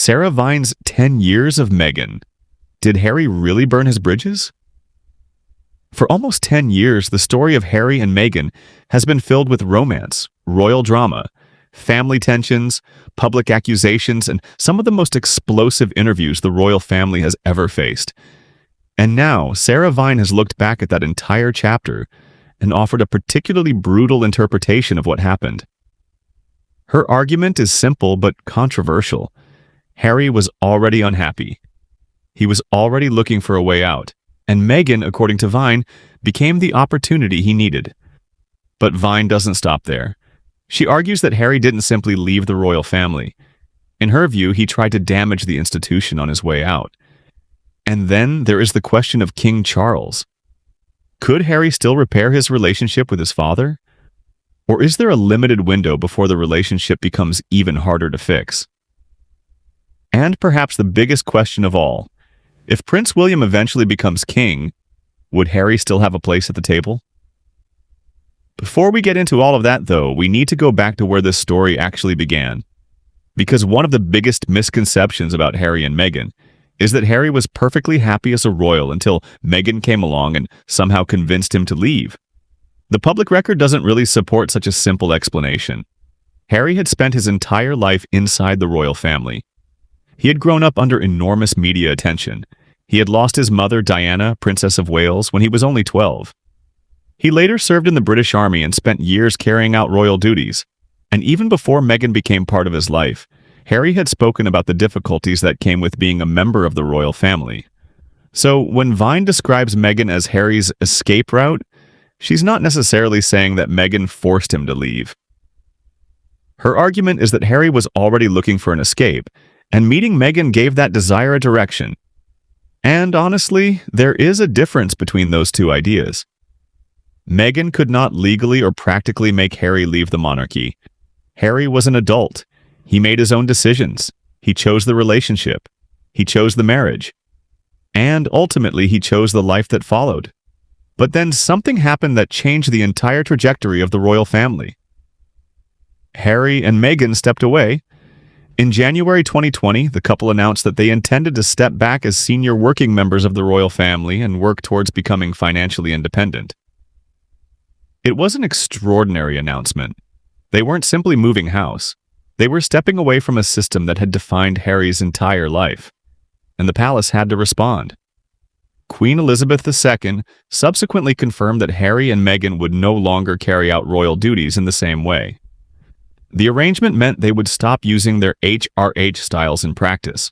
Sarah Vine's 10 Years of Meghan. Did Harry really burn his bridges? For almost 10 years, the story of Harry and Meghan has been filled with romance, royal drama, family tensions, public accusations, and some of the most explosive interviews the royal family has ever faced. And now, Sarah Vine has looked back at that entire chapter and offered a particularly brutal interpretation of what happened. Her argument is simple but controversial. Harry was already unhappy. He was already looking for a way out, and Meghan, according to Vine, became the opportunity he needed. But Vine doesn't stop there. She argues that Harry didn't simply leave the royal family. In her view, he tried to damage the institution on his way out. And then there is the question of King Charles. Could Harry still repair his relationship with his father? Or is there a limited window before the relationship becomes even harder to fix? And perhaps the biggest question of all, if Prince William eventually becomes king, would Harry still have a place at the table? Before we get into all of that, though, we need to go back to where this story actually began. Because one of the biggest misconceptions about Harry and Meghan is that Harry was perfectly happy as a royal until Meghan came along and somehow convinced him to leave. The public record doesn't really support such a simple explanation. Harry had spent his entire life inside the royal family. He had grown up under enormous media attention. He had lost his mother, Diana, Princess of Wales, when he was only 12. He later served in the British Army and spent years carrying out royal duties. And even before Meghan became part of his life, Harry had spoken about the difficulties that came with being a member of the royal family. So when Vine describes Meghan as Harry's escape route, she's not necessarily saying that Meghan forced him to leave. Her argument is that Harry was already looking for an escape, and meeting Meghan gave that desire a direction. And honestly, there is a difference between those two ideas. Meghan could not legally or practically make Harry leave the monarchy. Harry was an adult. He made his own decisions. He chose the relationship. He chose the marriage. And ultimately, he chose the life that followed. But then something happened that changed the entire trajectory of the royal family. Harry and Meghan stepped away. In January 2020, the couple announced that they intended to step back as senior working members of the royal family and work towards becoming financially independent. It was an extraordinary announcement. They weren't simply moving house. They were stepping away from a system that had defined Harry's entire life. And the palace had to respond. Queen Elizabeth II subsequently confirmed that Harry and Meghan would no longer carry out royal duties in the same way. The arrangement meant they would stop using their HRH styles in practice,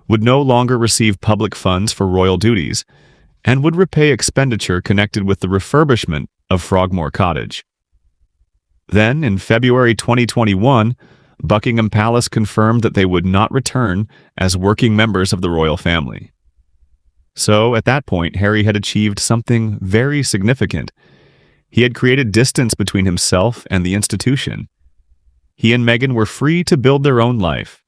would no longer receive public funds for royal duties, and would repay expenditure connected with the refurbishment of Frogmore Cottage. Then, in February 2021, Buckingham Palace confirmed that they would not return as working members of the royal family. So, at that point, Harry had achieved something very significant. He had created distance between himself and the institution. He and Meghan were free to build their own life.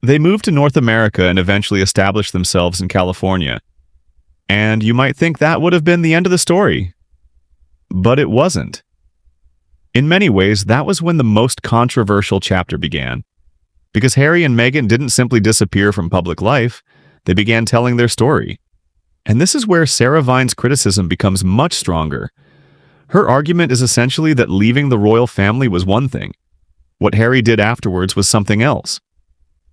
They moved to North America and eventually established themselves in California. And you might think that would have been the end of the story. But it wasn't. In many ways, that was when the most controversial chapter began. Because Harry and Meghan didn't simply disappear from public life, they began telling their story. And this is where Sarah Vine's criticism becomes much stronger. Her argument is essentially that leaving the royal family was one thing. What Harry did afterwards was something else.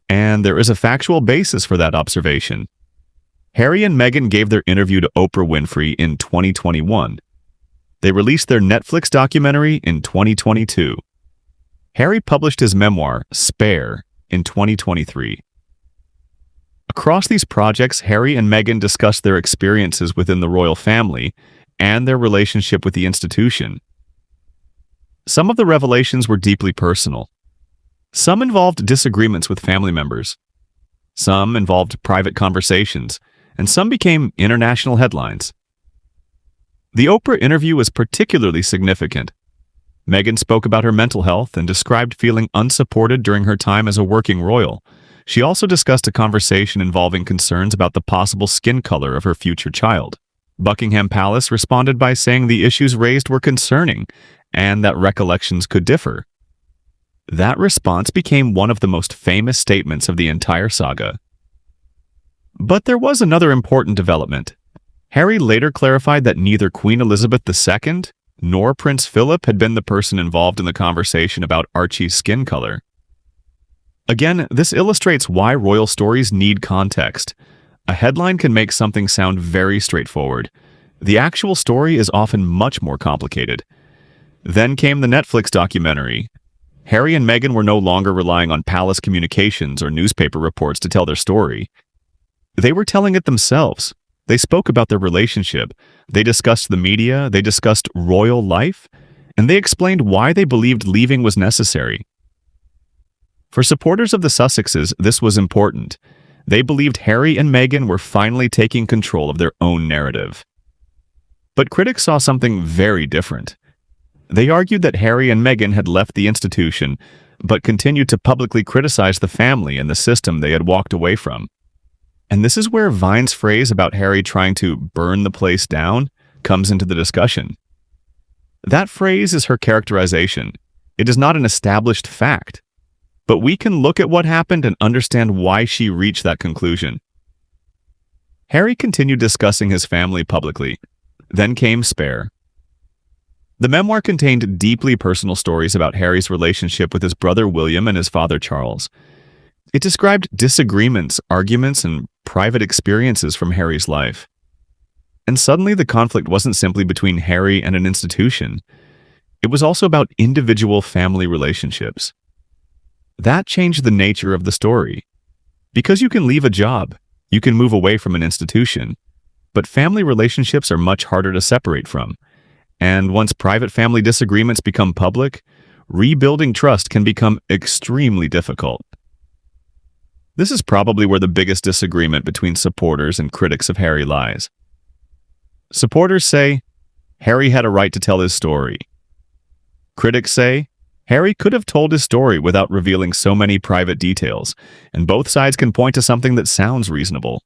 And there is a factual basis for that observation. Harry and Meghan gave their interview to Oprah Winfrey in 2021. They released their Netflix documentary in 2022. Harry published his memoir, Spare, in 2023. Across these projects, Harry and Meghan discussed their experiences within the royal family and their relationship with the institution. Some of the revelations were deeply personal. Some involved disagreements with family members. Some involved private conversations, and some became international headlines. The Oprah interview was particularly significant. Meghan spoke about her mental health and described feeling unsupported during her time as a working royal. She also discussed a conversation involving concerns about the possible skin color of her future child. Buckingham Palace responded by saying the issues raised were concerning and that recollections could differ. That response became one of the most famous statements of the entire saga. But there was another important development. Harry later clarified that neither Queen Elizabeth II nor Prince Philip had been the person involved in the conversation about Archie's skin color. Again, this illustrates why royal stories need context. A headline can make something sound very straightforward. The actual story is often much more complicated. Then came the Netflix documentary. Harry and Meghan were no longer relying on palace communications or newspaper reports to tell their story. They were telling it themselves. They spoke about their relationship. They discussed the media. They discussed royal life. And they explained why they believed leaving was necessary. For supporters of the Sussexes, this was important. They believed Harry and Meghan were finally taking control of their own narrative. But critics saw something very different. They argued that Harry and Meghan had left the institution, but continued to publicly criticize the family and the system they had walked away from. And this is where Vine's phrase about Harry trying to burn the place down comes into the discussion. That phrase is her characterization. It is not an established fact. But we can look at what happened and understand why she reached that conclusion. Harry continued discussing his family publicly. Then came Spare. The memoir contained deeply personal stories about Harry's relationship with his brother William and his father Charles. It described disagreements, arguments, and private experiences from Harry's life. And suddenly the conflict wasn't simply between Harry and an institution. It was also about individual family relationships. That changed the nature of the story. Because you can leave a job, you can move away from an institution, but family relationships are much harder to separate from. And once private family disagreements become public, rebuilding trust can become extremely difficult. This is probably where the biggest disagreement between supporters and critics of Harry lies. Supporters say, Harry had a right to tell his story. Critics say, Harry could have told his story without revealing so many private details, and both sides can point to something that sounds reasonable.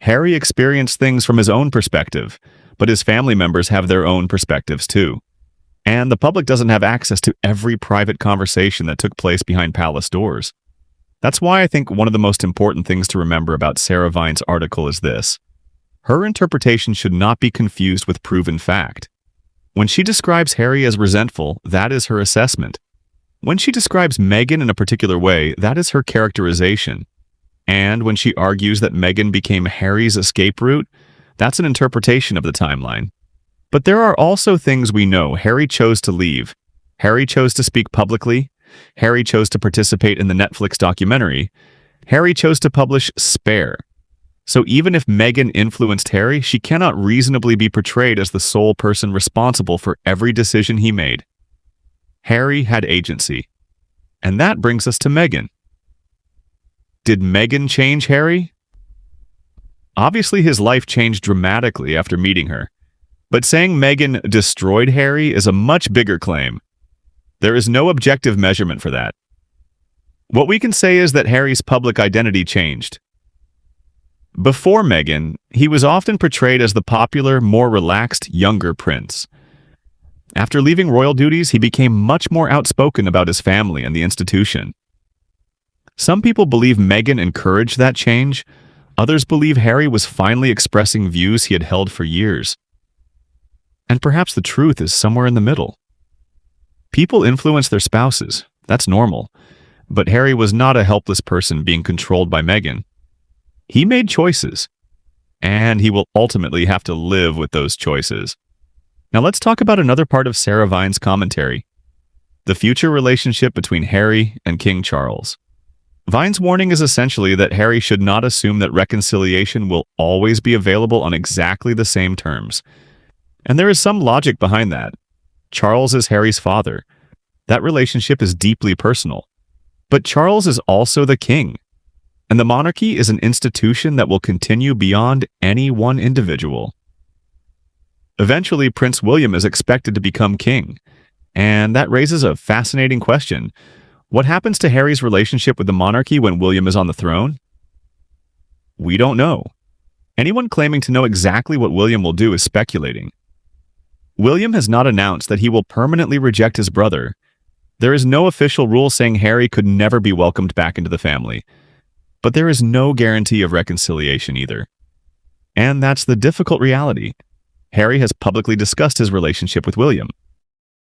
Harry experienced things from his own perspective, but his family members have their own perspectives too. And the public doesn't have access to every private conversation that took place behind palace doors. That's why I think one of the most important things to remember about Sarah Vine's article is this. Her interpretation should not be confused with proven fact. When she describes Harry as resentful, that is her assessment. When she describes Meghan in a particular way, that is her characterization. And when she argues that Meghan became Harry's escape route, that's an interpretation of the timeline. But there are also things we know. Harry chose to leave. Harry chose to speak publicly. Harry chose to participate in the Netflix documentary. Harry chose to publish Spare. So even if Meghan influenced Harry, she cannot reasonably be portrayed as the sole person responsible for every decision he made. Harry had agency. And that brings us to Meghan. Did Meghan change Harry? Obviously, his life changed dramatically after meeting her. But saying Meghan destroyed Harry is a much bigger claim. There is no objective measurement for that. What we can say is that Harry's public identity changed. Before Meghan, he was often portrayed as the popular, more relaxed, younger prince. After leaving royal duties, he became much more outspoken about his family and the institution. Some people believe Meghan encouraged that change. Others believe Harry was finally expressing views he had held for years. And perhaps the truth is somewhere in the middle. People influence their spouses. That's normal. But Harry was not a helpless person being controlled by Meghan. He made choices, and he will ultimately have to live with those choices. Now let's talk about another part of Sarah Vine's commentary, the future relationship between Harry and King Charles. Vine's warning is essentially that Harry should not assume that reconciliation will always be available on exactly the same terms. And there is some logic behind that. Charles is Harry's father. That relationship is deeply personal. But Charles is also the king. And the monarchy is an institution that will continue beyond any one individual. Eventually, Prince William is expected to become king. And that raises a fascinating question. What happens to Harry's relationship with the monarchy when William is on the throne? We don't know. Anyone claiming to know exactly what William will do is speculating. William has not announced that he will permanently reject his brother, There is no official rule saying Harry could never be welcomed back into the family, but there is no guarantee of reconciliation either. And that's the difficult reality. Harry has publicly discussed his relationship with William,